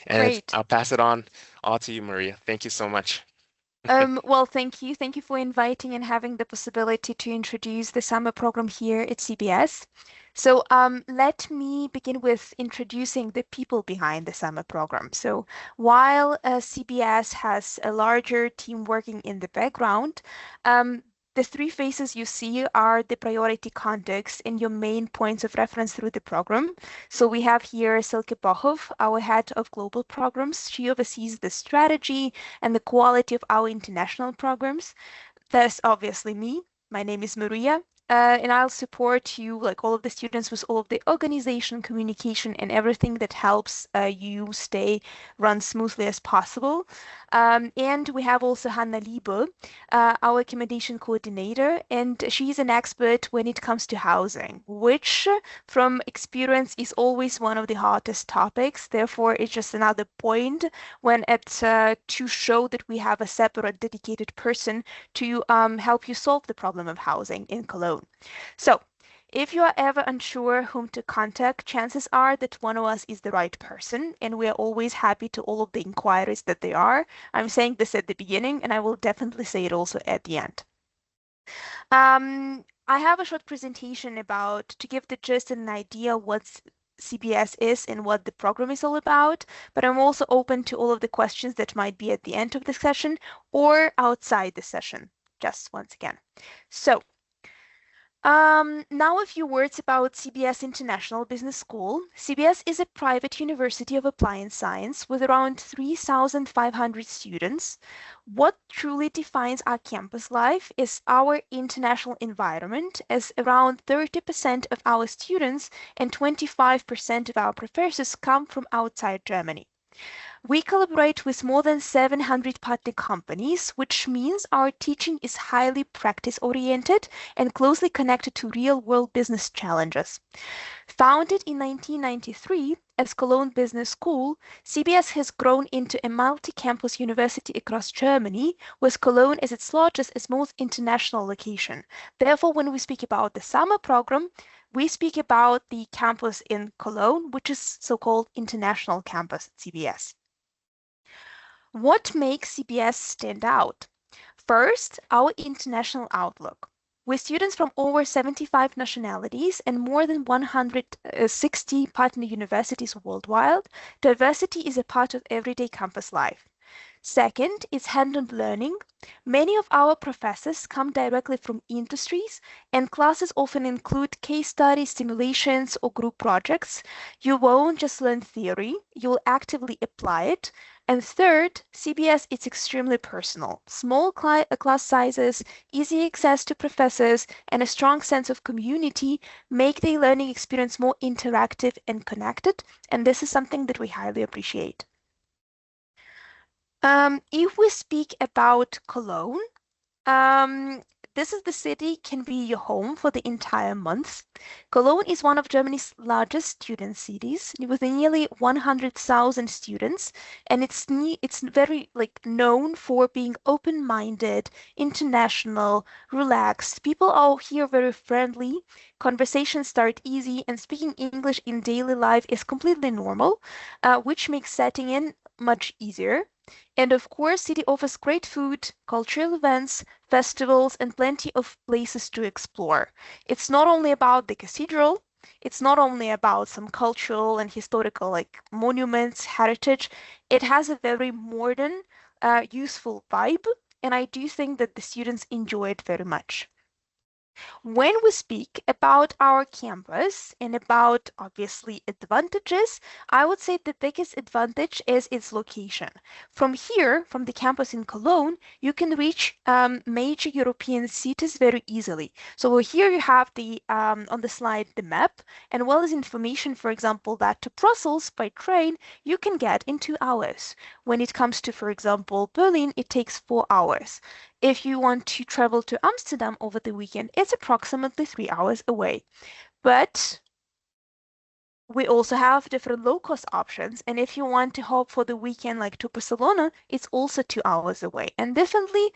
And Great. I'll pass it on all to you, Maria. Thank you so much. Well, thank you. Thank you for inviting and having the possibility to introduce the summer program here at CBS. So, let me begin with introducing the people behind the summer program. So, while CBS has a larger team working in the background, um, the three faces you see are the priority contacts and your main points of reference through the program. So we have here Silke Bochov, our head of global programs. She oversees the strategy and the quality of our international programs. There's obviously me. My name is Maria. And I'll support you, like all of the students, with all of the organization, communication, and everything that helps you stay run smoothly as possible. And we have also Hanna Liebe, our accommodation coordinator, and she's an expert when it comes to housing, which, from experience, is always one of the hardest topics. Therefore, it's just another point when it's to show that we have a separate, dedicated person to help you solve the problem of housing in Cologne. So, if you are ever unsure whom to contact, chances are that one of us is the right person, and we are always happy to all of the inquiries that they are. I'm saying this at the beginning, and I will definitely say it also at the end. I have a short presentation about to give the gist and an idea what CBS is and what the program is all about, but I'm also open to all of the questions that might be at the end of the session or outside the session, just once again. So, now a few words about CBS International Business School. CBS is a private university of applied science with around 3,500 students. What truly defines our campus life is our international environment, as around 30% of our students and 25% of our professors come from outside Germany. We collaborate with more than 700 partner companies, which means our teaching is highly practice-oriented and closely connected to real-world business challenges. Founded in 1993 as Cologne Business School, CBS has grown into a multi-campus university across Germany, with Cologne as its largest and most international location. Therefore, when we speak about the summer program, we speak about the campus in Cologne, which is so-called International Campus at CBS. What makes CBS stand out? First, our international outlook. With students from over 75 nationalities and more than 160 partner universities worldwide, diversity is a part of everyday campus life. Second is hands-on learning. Many of our professors come directly from industries, and classes often include case studies, simulations, or group projects. You won't just learn theory, you'll actively apply it. And third, CBS is extremely personal. Small class sizes, easy access to professors, and a strong sense of community make the learning experience more interactive and connected, and this is something that we highly appreciate. If we speak about Cologne, um, this is the city can be your home for the entire month. Cologne is one of Germany's largest student cities with nearly 100,000 students, and it's very like known for being open-minded, international, relaxed. People are here very friendly. Conversations start easy, and speaking English in daily life is completely normal, which makes setting in much easier. And of course, city offers great food, cultural events, festivals, and plenty of places to explore. It's not only about the cathedral, it's not only about some cultural and historical like monuments, heritage. It has a very modern, useful vibe, and I do think that the students enjoy it very much. When we speak about our campus and about obviously advantages, I would say the biggest advantage is its location. From here, from the campus in Cologne, you can reach major European cities very easily. So here you have the on the slide the map, and well as information, for example, that to Brussels by train you can get in 2 hours. When it comes to, for example, Berlin, it takes 4 hours. If you want to travel to Amsterdam over the weekend, it's approximately 3 hours away. But we also have different low-cost options. And if you want to hop for the weekend, like to Barcelona, it's also 2 hours away. And definitely,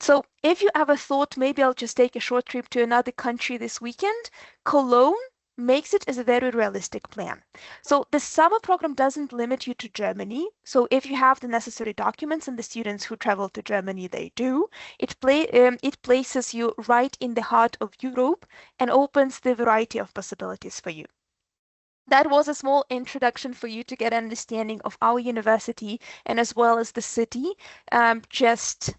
so if you ever thought maybe I'll just take a short trip to another country this weekend, Cologne makes it as a very realistic plan. So the summer program doesn't limit you to Germany. So if you have the necessary documents and the students who travel to Germany, they do, it places you right in the heart of Europe and opens the variety of possibilities for you. That was a small introduction for you to get an understanding of our university and as well as the city, just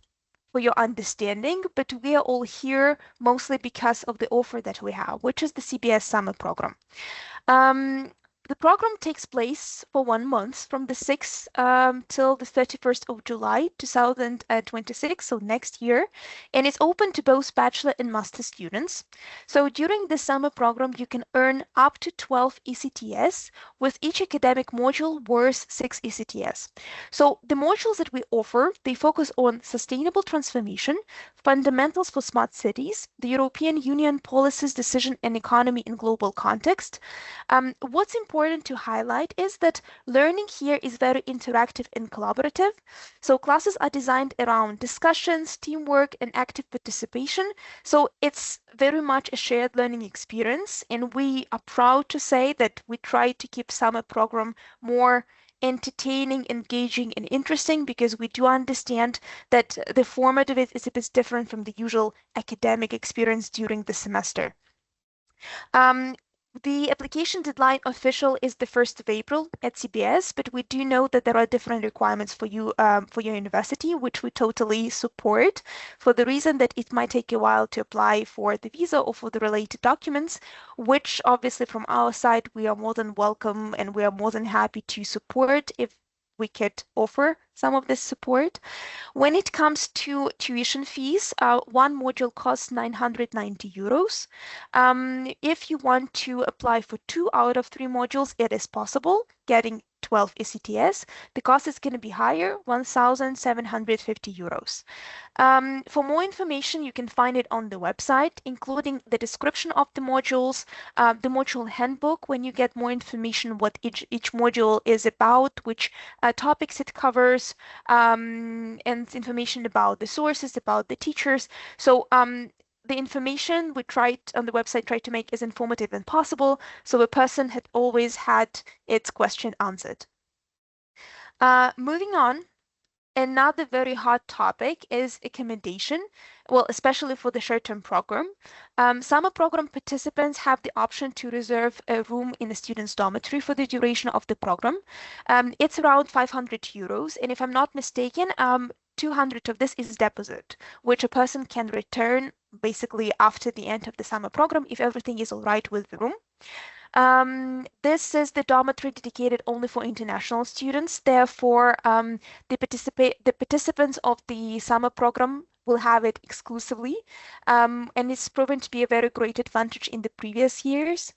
for your understanding. But we are all here mostly because of the offer that we have, which is the CBS summer program. Um, the program takes place for 1 month from the 6th till the 31st of July 2026, so next year, and it's open to both bachelor and master students. So during the summer program, you can earn up to 12 ECTS, with each academic module worth 6 ECTS. So the modules that we offer, they focus on sustainable transformation, fundamentals for smart cities, the European Union policies, decision, and economy in global context. What's important to highlight is that learning here is very interactive and collaborative. So classes are designed around discussions, teamwork, and active participation. So it's very much a shared learning experience, and we are proud to say that we try to keep summer program more entertaining, engaging, and interesting because we do understand that the format of it is a bit different from the usual academic experience during the semester. Um, the application deadline official is the 1st of April at CBS, but we do know that there are different requirements for you for your university, which we totally support for the reason that it might take a while to apply for the visa or for the related documents, which obviously from our side we are more than welcome and we are more than happy to support if we could offer some of this support. When it comes to tuition fees, one module costs 990 euros. If you want to apply for 2 out of 3 modules, it is possible, getting 12 ECTS. The cost is going to be higher, 1,750 euros. For more information, you can find it on the website, including the description of the modules, the module handbook, when you get more information what each module is about, which topics it covers, and information about the sources, about the teachers. So the information we tried on the website tried to make as informative as possible, so a person had always had its question answered. Moving on, another very hot topic is accommodation, well, especially for the short-term program. Summer program participants have the option to reserve a room in a student's dormitory for the duration of the program. It's around 500 euros, and if I'm not mistaken, 200 of this is deposit, which a person can return basically after the end of the summer program if everything is all right with the room. This is the dormitory dedicated only for international students. Therefore, the participants of the summer program will have it exclusively, and it's proven to be a very great advantage in the previous years.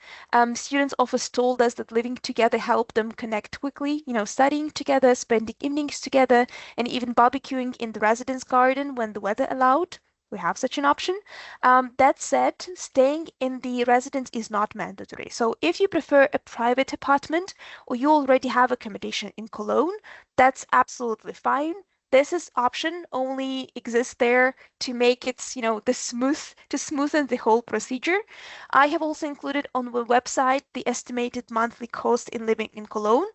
Students often told us that living together helped them connect quickly, studying together, spending evenings together, and even barbecuing in the residence garden when the weather allowed. We have such an option. That said, staying in the residence is not mandatory. So if you prefer a private apartment or you already have accommodation in Cologne, that's absolutely fine. This is option only exists there to make it, to smoothen the whole procedure. I have also included on the website the estimated monthly cost in living in Cologne.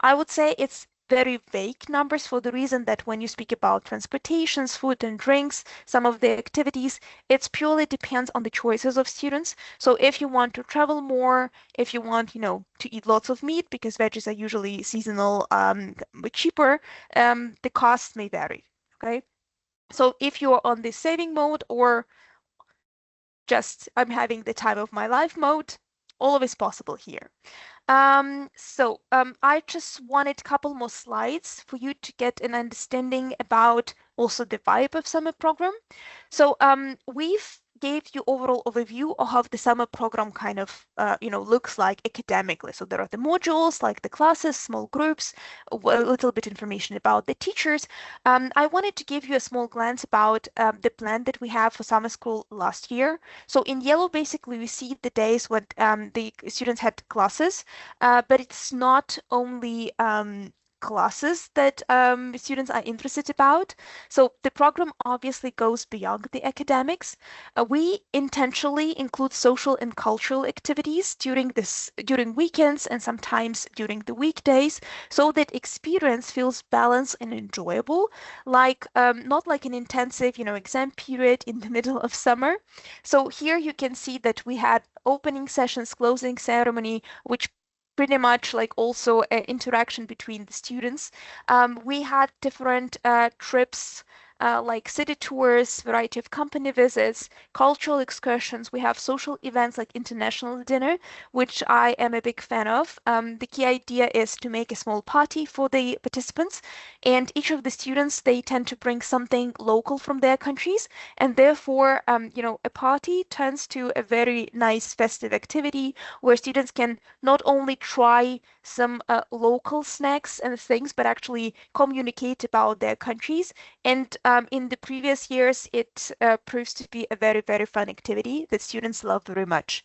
I would say it's very vague numbers for the reason that when you speak about transportations, food and drinks, some of the activities, it purely depends on the choices of students. So if you want to travel more, if you want, to eat lots of meat because veggies are usually seasonal, cheaper, the costs may vary. Okay. So if you're on the saving mode or just I'm having the time of my life mode, all of it's possible here. I just wanted a couple more slides for you to get an understanding about also the vibe of summer program. So we've gave you overall overview of how the summer program kind of looks like academically. So there are the modules like the classes, small groups, a little bit information about the teachers. I wanted to give you a small glance about the plan that we have for summer school last year. So in yellow, basically, we see the days when the students had classes, but it's not only classes that students are interested about. So the program obviously goes beyond the academics. We intentionally include social and cultural activities during weekends and sometimes during the weekdays, so that experience feels balanced and enjoyable, like not like an intensive, exam period in the middle of summer. So here you can see that we had opening sessions, closing ceremony, which pretty much like also interaction between the students. We had different trips, like city tours, variety of company visits, cultural excursions. We have social events like international dinner, which I am a big fan of. The key idea is to make a small party for the participants, and each of the students, they tend to bring something local from their countries, and therefore, a party turns to a very nice festive activity where students can not only try some local snacks and things, but actually communicate about their countries. And in the previous years, it proves to be a very, very fun activity that students love very much.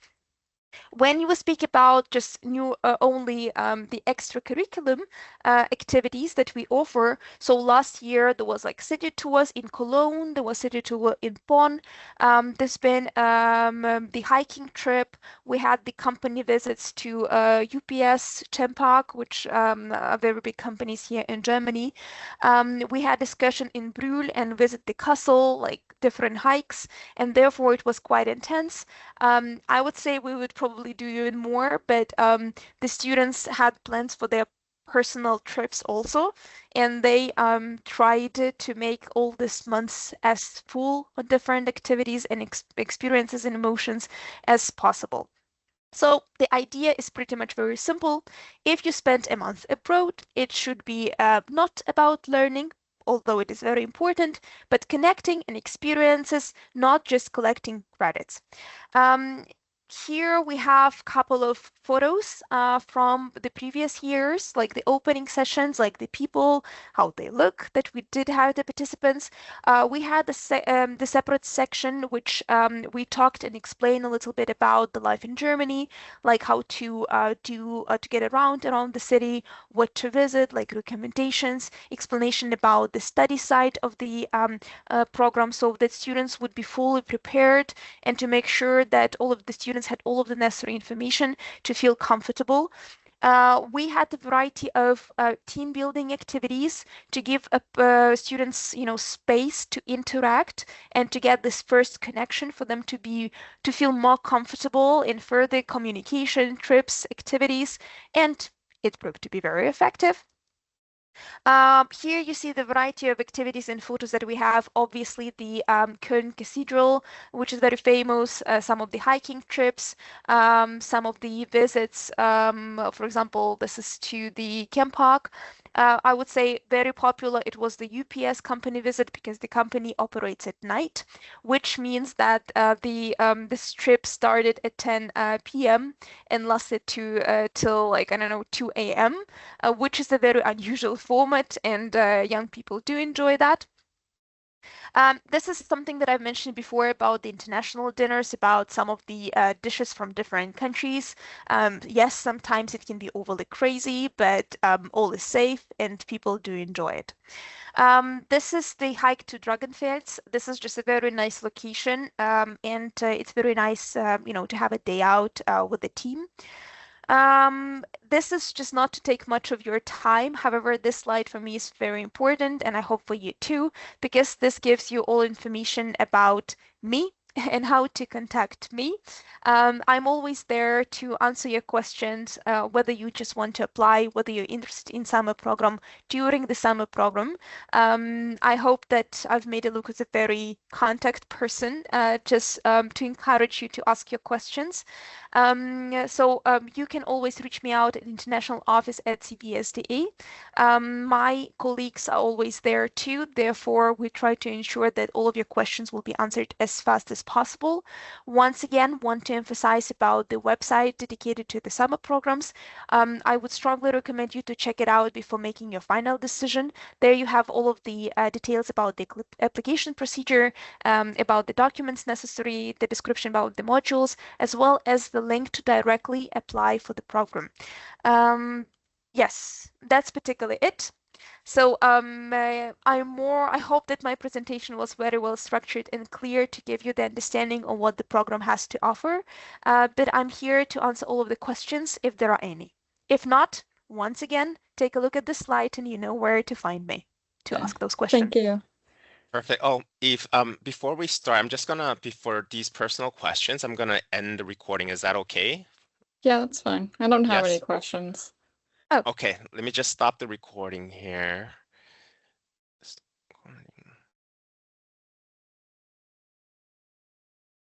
When you speak about just new only the extracurriculum activities that we offer, so last year there was like city tours in Cologne, there was city tour in Bonn. There's been the hiking trip. We had the company visits to UPS, Tempark, which are very big companies here in Germany. We had discussion in Brühl and visit the castle, like different hikes, and therefore it was quite intense. I would say we would probably do even more, but the students had plans for their personal trips also, and they tried to make all these months as full of different activities and experiences and emotions as possible. So the idea is pretty much very simple. If you spend a month abroad, it should be not about learning, although it is very important, but connecting and experiences, not just collecting credits. Um, Here we have a couple of photos from the previous years, like the opening sessions, like the people, how they look that we did have the participants. We had the separate section which we talked and explained a little bit about the life in Germany, like how to do to get around the city, what to visit, like recommendations, explanation about the study side of the program, so that students would be fully prepared and to make sure that all of the students had all of the necessary information to feel comfortable. We had a variety of team building activities to give students, space to interact and to get this first connection for them to feel more comfortable in further communication, trips, activities, and it proved to be very effective. Here you see the variety of activities and photos that we have. Obviously, the Köln Cathedral, which is very famous, some of the hiking trips, some of the visits. For example, this is to the Camp Park. I would say very popular. It was the UPS company visit because the company operates at night, which means that this trip started at 10 p.m. and lasted to till like I don't know 2 a.m., which is a very unusual format, and young people do enjoy that. This is something that I've mentioned before about the international dinners, about some of the dishes from different countries. Yes, sometimes it can be overly crazy, but all is safe and people do enjoy it. This is the hike to Dragonfels. This is just a very nice location, and it's very nice, to have a day out with the team. This is just not to take much of your time. However, this slide for me is very important, and I hope for you too, because this gives you all information about me and how to contact me. I'm always there to answer your questions, whether you just want to apply, whether you're interested in summer program during the summer program. I hope that I've made it look as a very contact person, just to encourage you to ask your questions. You can always reach me out at international office at CBS.de. My colleagues are always there too. Therefore, we try to ensure that all of your questions will be answered as fast as possible. Once again, want to emphasize about the website dedicated to the summer programs. I would strongly recommend you to check it out before making your final decision. There you have all of the details about the application procedure, about the documents necessary, the description about the modules, as well as the link to directly apply for the program. Um, Yes, that's particularly it. So I hope that my presentation was very well structured and clear to give you the understanding of what the program has to offer. But I'm here to answer all of the questions if there are any. If not, once again, take a look at the slide and you know where to find me to Yeah. ask those questions. Thank you. Perfect. Oh, if before we start, I'm just gonna before these personal questions, I'm gonna end the recording. Is that okay? Yeah, that's fine. I don't have any Yes. questions. Oh, Okay, let me just stop the recording here.